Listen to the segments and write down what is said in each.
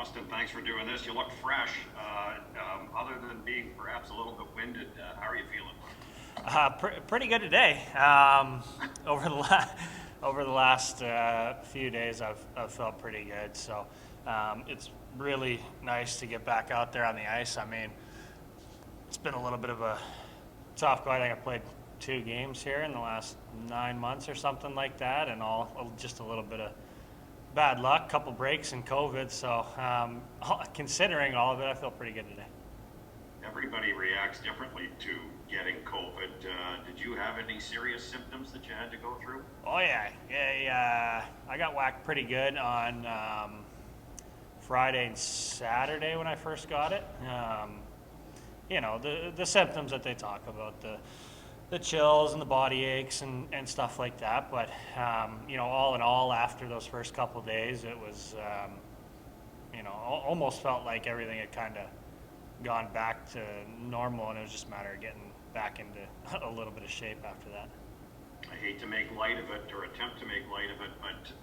Austin, thanks for doing this. You look fresh. Other than being perhaps a little bit winded, how are you feeling? Pretty good today. Over the over the last few days, I've felt pretty good. So it's really nice to get back out there on the ice. I mean, it's been a little bit of a tough go. I think I played 2 games here in the last 9 months or something like that, and all just a little bit of bad luck, couple breaks and COVID. So considering all of it, I feel pretty good today. Everybody reacts differently to getting COVID. Did you have any serious symptoms that you had to go through? Oh yeah. I got whacked pretty good on Friday and Saturday when I first got it. The symptoms that they talk about, the chills and the body aches and stuff like that. But all in all, after those first couple of days, it was almost felt like everything had kind of gone back to normal, and it was just a matter of getting back into a little bit of shape after that. I hate to make light of it or attempt to make light of it, but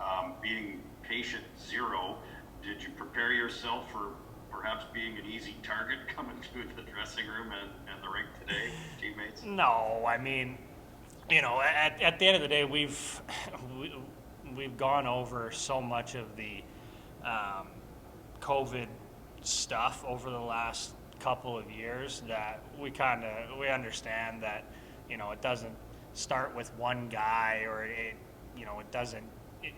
being patient zero, did you prepare yourself for perhaps being an easy target coming through the dressing room and the rink today, teammates? No, I mean, at the end of the day, we've gone over so much of the COVID stuff over the last couple of years that we understand that it doesn't start with one guy, or it doesn't,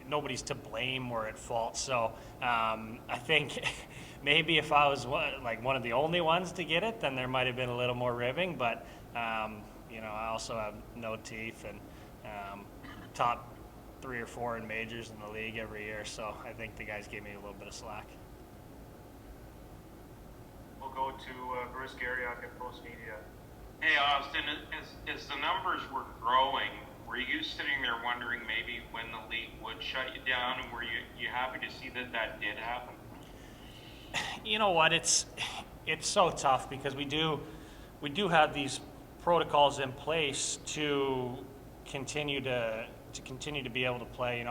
nobody's to blame or at fault. So I think maybe if I was one of the only ones to get it, then there might have been a little more ribbing. But I also have no teeth and top 3 or 4 in majors in the league every year. So I think the guys gave me a little bit of slack. We'll go to Bruce Garriock at Post Media. Hey Austin, as the numbers were growing, were you sitting there wondering maybe when the league would shut you down, and were you happy to see that did happen? You know what? It's so tough because we do have these protocols in place to continue to be able to play.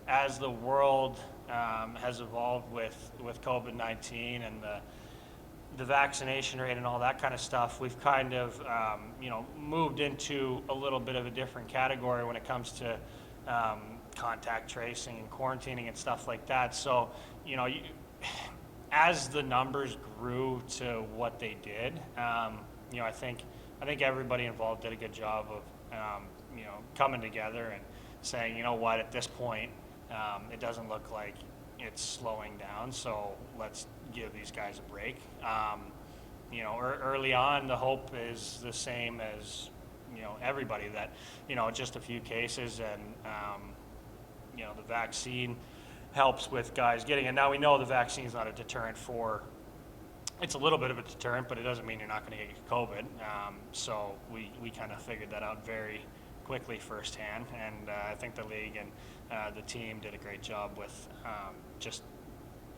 As the world has evolved with COVID-19 and the vaccination rate and all that kind of stuff, we've kind of moved into a little bit of a different category when it comes to contact tracing and quarantining and stuff like that. So as the numbers grew to what they did, I think everybody involved did a good job of coming together and saying, at this point it doesn't look like it's slowing down, so let's give these guys a break. Early on, the hope is the same as everybody, that just a few cases, and the vaccine helps with guys getting it. Now we know the vaccine is not a deterrent it's a little bit of a deterrent, but it doesn't mean you're not going to get COVID. So we kind of figured that out very quickly firsthand, and I think the league and the team did a great job with just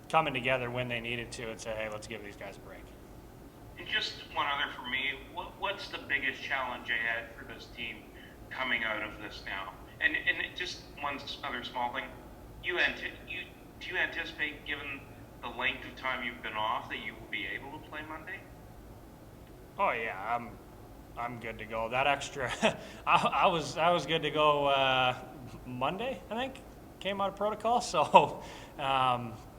coming together when they needed to and say, hey, let's give these guys a break. And just one other for me, what's the biggest challenge ahead for this team coming out of this now? And just one other small thing, do you anticipate, given the length of time you've been off, that you will be able to play Monday? Oh yeah, I'm good to go. That extra, I was good to go Monday, I think, came out of protocol. So,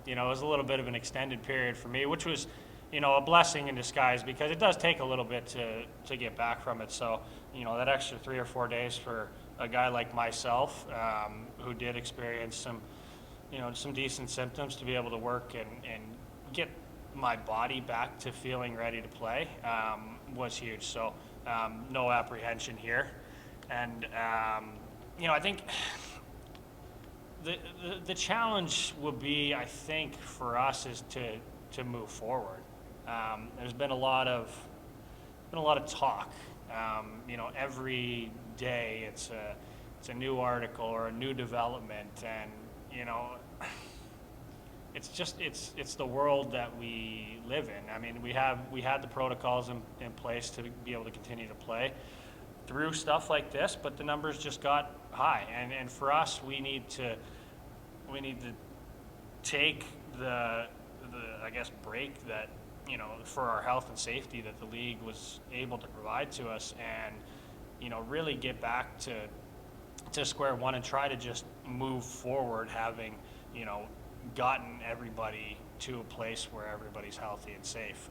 it was a little bit of an extended period for me, which was, a blessing in disguise, because it does take a little bit to get back from it. So, that extra 3 or 4 days for a guy like myself, who did experience some decent symptoms, to be able to work and get my body back to feeling ready to play, was huge. So no apprehension here. And I think the challenge will be, I think, for us, is to move forward. There's been a lot of talk. Every day it's a new article or a new development, and it's the world that we live in. I mean, we had the protocols in place to be able to continue to play through stuff like this, but the numbers just got high, and for us, we need to take the I guess, break that, you know, for our health and safety that the league was able to provide to us, and, you know, really get back to square one and try to just move forward, having, you know, gotten everybody to a place where everybody's healthy and safe.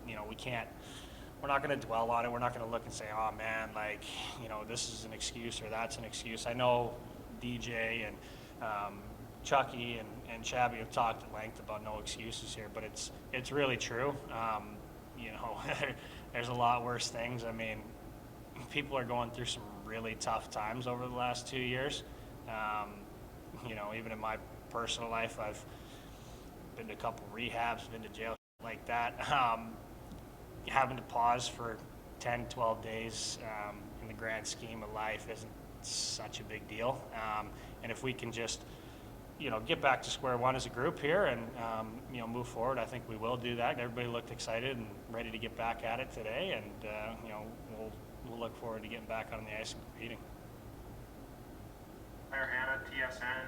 You know, we're not going to dwell on it. We're not going to look and say, oh man, like, you know, this is an excuse or that's an excuse. I know DJ and Chucky and Shabby have talked at length about no excuses here, but it's really true. You know, there's a lot worse things. I mean, people are going through some really tough times over the last 2 years. You know, even in my personal life, I've been to a couple rehabs, been to jail like that. Having to pause for 10, 12 days in the grand scheme of life isn't such a big deal. And if we can just, you know, get back to square one as a group here and, you know, move forward, I think we will do that. Everybody looked excited and ready to get back at it today, and, you know, we'll look forward to getting back on the ice and competing. Claire Hanna, TSN.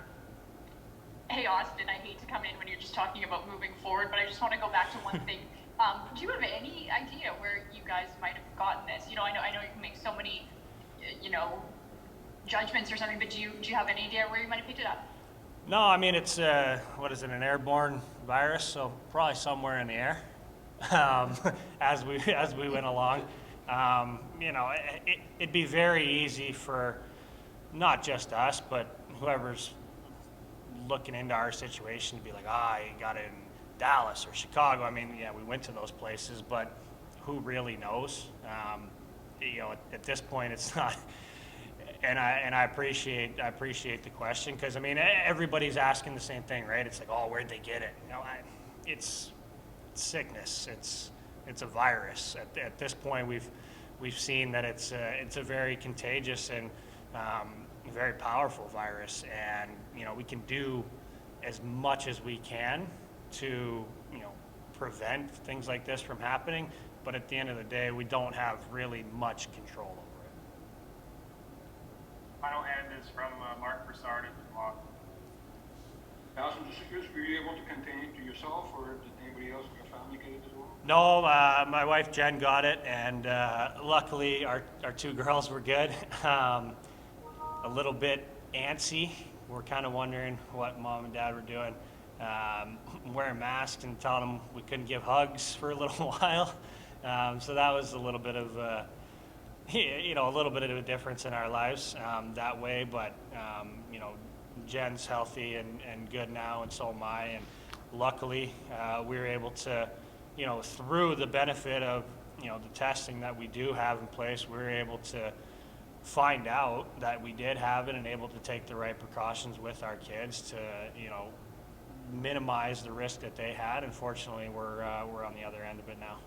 Hey Austin, I hate to come in when you're just talking about moving forward, but I just want to go back to one thing. Do you have any idea where you guys might have gotten this? You know, I know you can make so many, you know, judgments or something, but do you have any idea where you might have picked it up? No, I mean, it's, what is it, an airborne virus, so probably somewhere in the air as we went along. You know, it'd be very easy for not just us, but whoever's looking into our situation to be like, you got it in Dallas or Chicago. I mean, yeah, we went to those places, but who really knows? You know, at this point, it's not. And I appreciate the question, because I mean, everybody's asking the same thing, right? It's like, where'd they get it? You know, it's sickness. It's a virus. At this point, we've seen that it's a very contagious and very powerful virus, and you know, we can do as much as we can to, you know, prevent things like this from happening, but at the end of the day, we don't have really much control over it. Final hand is from Mark Broussard at the blog. Allison, just curious, were you able to contain it to yourself, or did anybody else in your family get it as well? No, my wife Jen got it, and luckily our two girls were good. A little bit antsy. We're kind of wondering what mom and dad were doing. Wearing masks and telling them we couldn't give hugs for a little while. So that was a little bit of, you know, a little bit of a difference in our lives that way. But, you know, Jen's healthy and good now, and so am I. And luckily, we were able to, you know, through the benefit of, you know, the testing that we do have in place, we were able to find out that we did have it and able to take the right precautions with our kids to, you know, minimize the risk that they had. And fortunately, we're on the other end of it now.